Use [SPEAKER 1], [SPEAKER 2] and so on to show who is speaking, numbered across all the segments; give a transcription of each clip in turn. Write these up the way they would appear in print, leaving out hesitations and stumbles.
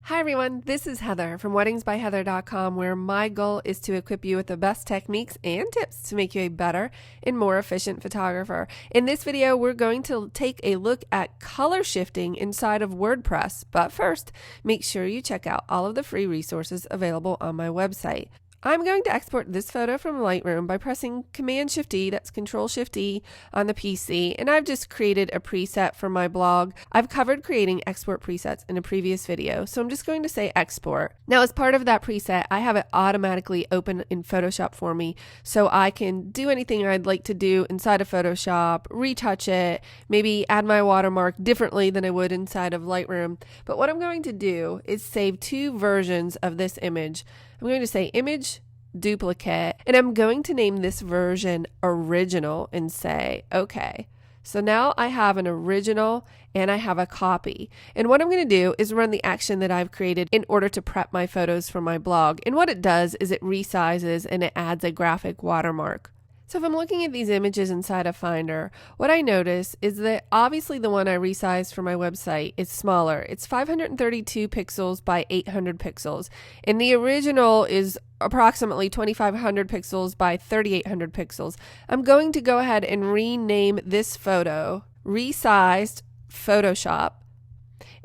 [SPEAKER 1] Hi everyone, this is Heather from weddingsbyheather.com, where my goal is to equip you with the best techniques and tips to make you a better and more efficient photographer. In this video, we're going to take a look at color shifting inside of WordPress. But first, make sure you check out all of the free resources available on my website. I'm going to export this photo from Lightroom by pressing Command-Shift-E, that's Control-Shift-E on the PC, and I've just created a preset for my blog. I've covered creating export presets in a previous video, so I'm just going to say export. Now, as part of that preset, I have it automatically open in Photoshop for me, so I can do anything I'd like to do inside of Photoshop, retouch it, maybe add my watermark differently than I would inside of Lightroom. But what I'm going to do is save two versions of this image. I'm going to say image duplicate, and I'm going to name this version original and say okay. So now I have an original and I have a copy. And what I'm going to do is run the action that I've created in order to prep my photos for my blog. And what it does is it resizes and it adds a graphic watermark. So if I'm looking at these images inside of Finder, what I notice is that obviously the one I resized for my website is smaller. It's 532 pixels by 800 pixels. And the original is approximately 2500 pixels by 3800 pixels. I'm going to go ahead and rename this photo Resized Photoshop.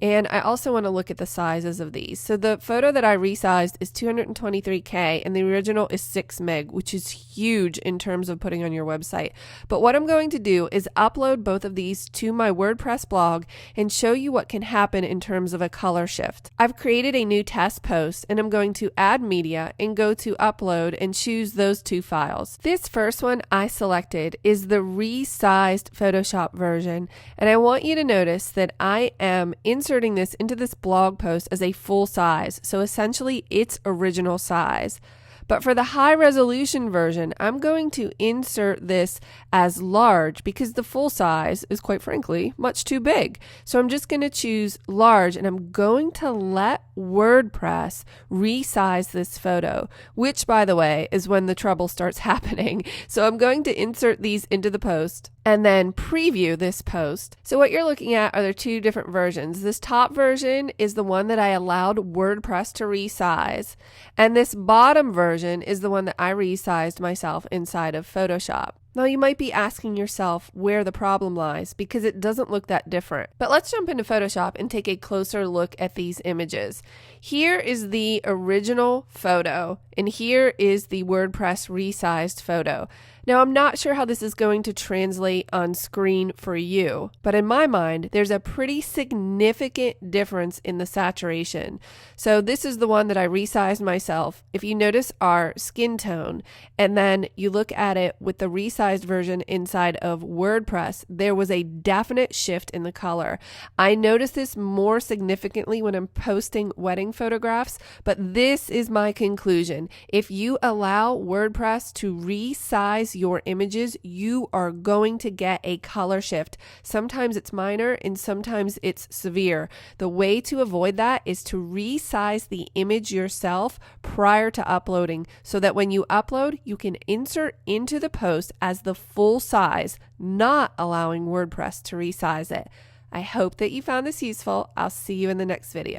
[SPEAKER 1] And I also want to look at the sizes of these. So the photo that I resized is 223K and the original is 6 meg, which is huge in terms of putting on your website. But what I'm going to do is upload both of these to my WordPress blog and show you what can happen in terms of a color shift. I've created a new test post and I'm going to add media and go to upload and choose those two files. This first one I selected is the resized Photoshop version, and I want you to notice that I am inserting this into this blog post as a full size, so essentially its original size. But for the high resolution version, I'm going to insert this as large because the full size is, quite frankly, much too big. So I'm just going to choose large and I'm going to let WordPress resize this photo, which, by the way, is when the trouble starts happening. So I'm going to insert these into the post and then preview this post. So what you're looking at are the two different versions. This top version is the one that I allowed WordPress to resize, and this bottom version is the one that I resized myself inside of Photoshop. Now you might be asking yourself where the problem lies because it doesn't look that different. But let's jump into Photoshop and take a closer look at these images. Here is the original photo and here is the WordPress resized photo. Now I'm not sure how this is going to translate on screen for you, but in my mind there's a pretty significant difference in the saturation. So this is the one that I resized myself. If you notice our skin tone and then you look at it with the resized version inside of WordPress, there was a definite shift in the color. I notice this more significantly when I'm posting wedding photographs, but this is my conclusion. If you allow WordPress to resize your images, you are going to get a color shift. Sometimes it's minor and sometimes it's severe. The way to avoid that is to resize the image yourself prior to uploading so that when you upload, you can insert into the post as the full size, not allowing WordPress to resize it. I hope that you found this useful. I'll see you in the next video.